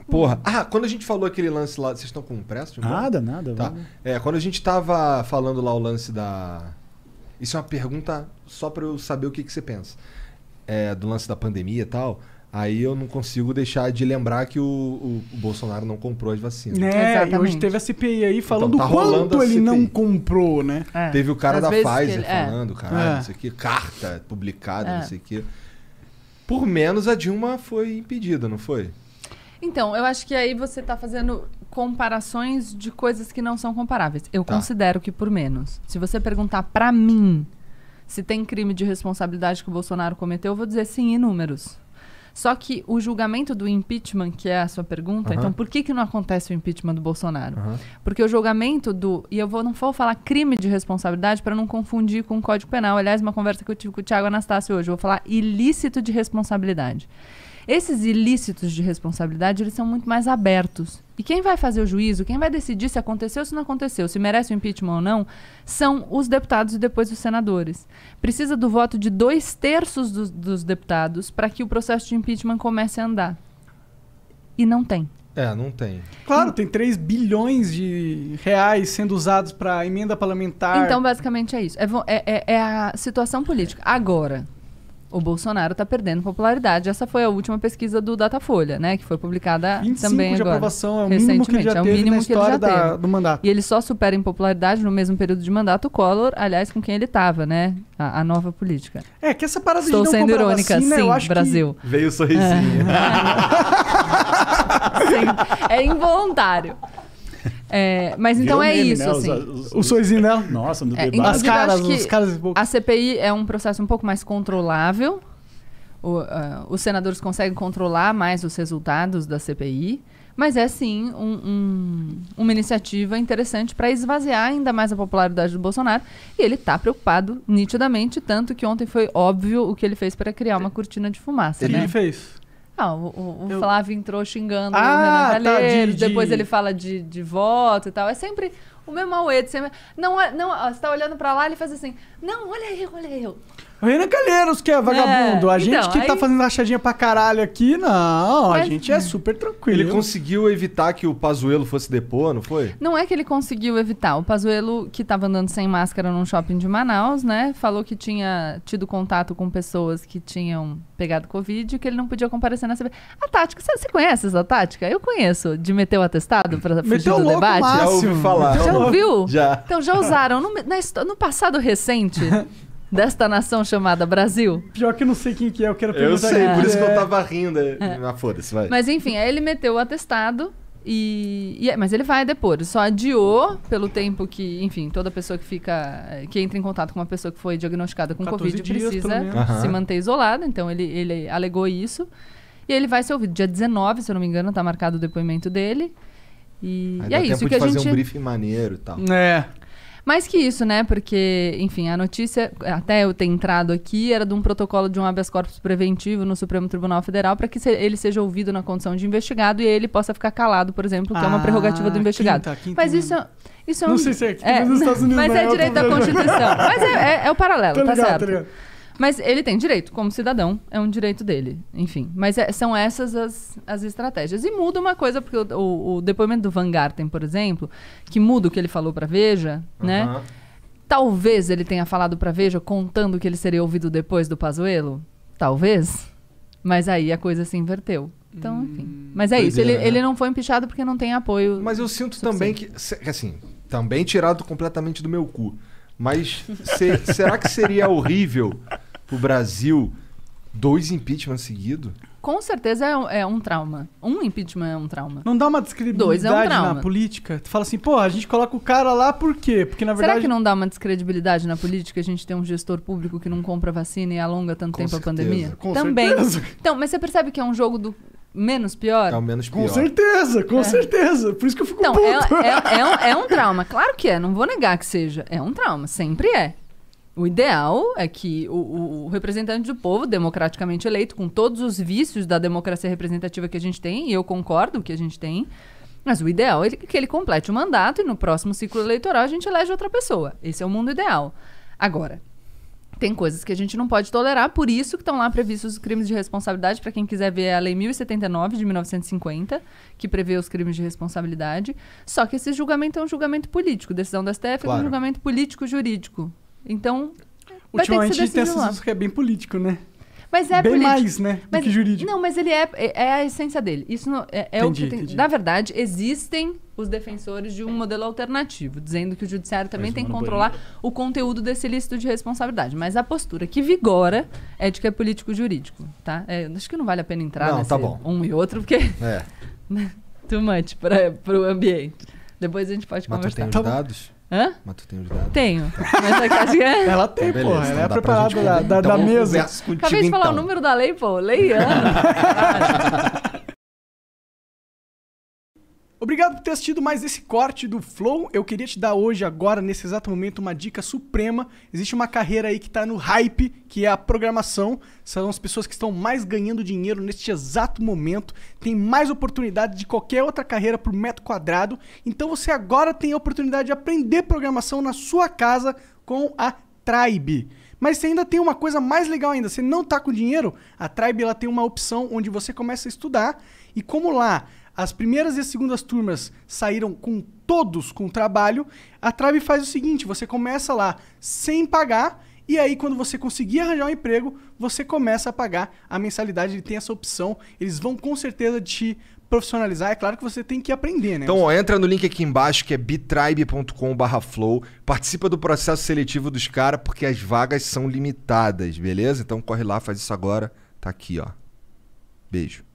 Porra. Quando a gente falou aquele lance lá... Vocês estão com pressa? Nada. Tá. Quando a gente tava falando lá o lance da... Isso é uma pergunta só pra eu saber o que você pensa. Do lance da pandemia e tal... Aí eu não consigo deixar de lembrar que o Bolsonaro não comprou as vacinas. E hoje teve a CPI aí falando Então, tá quanto ele não comprou, né? Teve o cara Às da vezes Pfizer ele- falando, caralho, não sei o que, carta publicada, não sei o que. Por menos a Dilma foi impedida, não foi? Então, eu acho que aí você está fazendo comparações de coisas que não são comparáveis. Eu considero que por menos. Se você perguntar pra mim se tem crime de responsabilidade que o Bolsonaro cometeu, eu vou dizer sim em números. Só que o julgamento do impeachment, que é a sua pergunta, então por que não acontece o impeachment do Bolsonaro? Porque o julgamento do... E eu não vou falar crime de responsabilidade para não confundir com o Código Penal. Aliás, uma conversa que eu tive com o Thiago Anastácio hoje. Eu vou falar ilícito de responsabilidade. Esses ilícitos de responsabilidade, eles são muito mais abertos. E quem vai fazer o juízo, quem vai decidir se aconteceu ou se não aconteceu, se merece o impeachment ou não, são os deputados e depois os senadores. Precisa do voto de 2/3 dos deputados para que o processo de impeachment comece a andar. E não tem. Não tem. Claro, tem 3 bilhões de reais sendo usados para emenda parlamentar. Então, basicamente é isso. É a situação política. Agora... O Bolsonaro está perdendo popularidade. Essa foi a última pesquisa do Datafolha, né? Que foi publicada 25 também de agora. aprovação, é o mínimo que ele já teve na história do mandato. E ele só supera em popularidade no mesmo período de mandato o Collor, aliás, com quem ele estava, né? A nova política. Que essa parada Estou de não sendo comprar irônica, vacina, sim, eu acho Brasil. Veio o sorrisinho. Sim, é involuntário. Mas então é meme, isso, né? assim. O sorrisinho dela. Nossa, no Inclusive, debate. As caras, acho que os caras e pouco. a CPI é um processo um pouco mais controlável. Os senadores conseguem controlar mais os resultados da CPI, mas é sim uma iniciativa interessante para esvaziar ainda mais a popularidade do Bolsonaro. E ele está preocupado nitidamente, tanto que ontem foi óbvio o que ele fez para criar uma cortina de fumaça. O que né? ele fez? O Flávio entrou xingando o Renan Calheiros, depois ele fala de voto e tal. É sempre o mesmo auê. Não, você tá olhando para lá, ele faz assim, não, olha eu. O Renan Calheiros, que é vagabundo. A gente que tá fazendo rachadinha pra caralho aqui, não. A gente é super tranquilo. Ele conseguiu evitar que o Pazuello fosse depor, não foi? Não é que ele conseguiu evitar. O Pazuello, que tava andando sem máscara num shopping de Manaus, né? Falou que tinha tido contato com pessoas que tinham pegado Covid e que ele não podia comparecer na CPI. A tática, você conhece essa tática? Eu conheço. De meter o atestado pra fugir do debate. Já ouvi falar. Já ouviu? Já. Então já usaram. No passado recente... desta nação chamada Brasil. Pior que eu não sei quem que é, eu quero perguntar. Eu sei, por isso que eu tava rindo. Foda-se, vai. Mas enfim, aí ele meteu o atestado mas ele vai depor. Ele só adiou pelo tempo que, enfim, toda pessoa que entra em contato com uma pessoa que foi diagnosticada com Covid precisa se manter isolada. Então ele alegou isso. E ele vai ser ouvido. Dia 19, se eu não me engano, tá marcado o depoimento dele. E é isso tempo que de a fazer gente... um briefing maneiro e tal. Mais que isso, né? Porque, enfim, a notícia, até eu ter entrado aqui, era de um protocolo de um habeas corpus preventivo no Supremo Tribunal Federal para que ele seja ouvido na condição de investigado e ele possa ficar calado, por exemplo, que é uma prerrogativa do investigado. Mas isso é não sei se é aqui, mas nos Estados Unidos mas é direito da Constituição. Mas é o paralelo, tá certo. Mas ele tem direito, como cidadão, é um direito dele. Enfim, mas são essas as estratégias. E muda uma coisa, porque o depoimento do Van Garten, por exemplo, que muda o que ele falou pra Veja, né? Talvez ele tenha falado pra Veja contando que ele seria ouvido depois do Pazuello. Talvez. Mas aí a coisa se inverteu. Então, enfim. Mas é isso, ele não foi empichado porque não tem apoio. Mas eu sinto também que, assim, também tirado completamente do meu cu. Mas será que seria horrível pro Brasil 2 impeachments seguidos? Com certeza é um trauma. Um impeachment é um trauma. Não dá uma descredibilidade na política? Tu fala assim, pô, a gente coloca o cara lá por quê? Porque na verdade... Será que não dá uma descredibilidade na política a gente ter um gestor público que não compra vacina e alonga tanto tempo a pandemia? Com Também. certeza. Então, mas você percebe que é um jogo do menos pior? É o menos pior. Com certeza. Por isso que eu fico puto. É um trauma. Claro que é, não vou negar que seja. É um trauma, sempre é. O ideal é que o representante do povo, democraticamente eleito, com todos os vícios da democracia representativa que a gente tem, e eu concordo que a gente tem, mas o ideal é que ele complete o mandato e no próximo ciclo eleitoral a gente elege outra pessoa. Esse é o mundo ideal. Agora, Tem coisas que a gente não pode tolerar, por isso que estão lá previstos os crimes de responsabilidade. Para quem quiser ver, é a Lei 1079, de 1950, que prevê os crimes de responsabilidade. Só que esse julgamento é um julgamento político. Decisão do STF é um julgamento político-jurídico. Então, ultimamente a gente tem essa que é bem político, né? Mas é bem político. Mais, né? Do que jurídico. Não, mas ele é a essência dele. Isso não, o que tem. Na verdade, existem os defensores de um modelo alternativo, dizendo que o judiciário também tem que controlar o conteúdo desse ilícito de responsabilidade. Mas a postura que vigora é de que é político-jurídico, tá? Acho que não vale a pena entrar nesse um e outro, porque... too much pro ambiente. Depois a gente pode conversar. Mas tu tem os dados? Hã? Mas tu tem os dados? Tenho. Mas é que acho que Ela tem, pô. Ela é preparada da mesa. Acabei de falar o número da lei, pô. Leiana. Obrigado por ter assistido mais esse corte do Flow. Eu queria te dar hoje, agora, nesse exato momento, uma dica suprema. Existe uma carreira aí que tá no hype, que é a programação. São as pessoas que estão mais ganhando dinheiro neste exato momento. Tem mais oportunidade de qualquer outra carreira por metro quadrado. Então você agora tem a oportunidade de aprender programação na sua casa com a Tribe. Mas você ainda tem uma coisa mais legal ainda. Você não tá com dinheiro? A Tribe ela tem uma opção onde você começa a estudar. E como lá as primeiras e as segundas turmas saíram todos com trabalho, a Tribe faz o seguinte, você começa lá sem pagar, e aí quando você conseguir arranjar um emprego, você começa a pagar a mensalidade, ele tem essa opção, eles vão com certeza te profissionalizar, é claro que você tem que aprender, né? Então, entra no link aqui embaixo, que é bitribe.com/flow, participa do processo seletivo dos caras, porque as vagas são limitadas, beleza? Então corre lá, faz isso agora, tá aqui, ó. Beijo.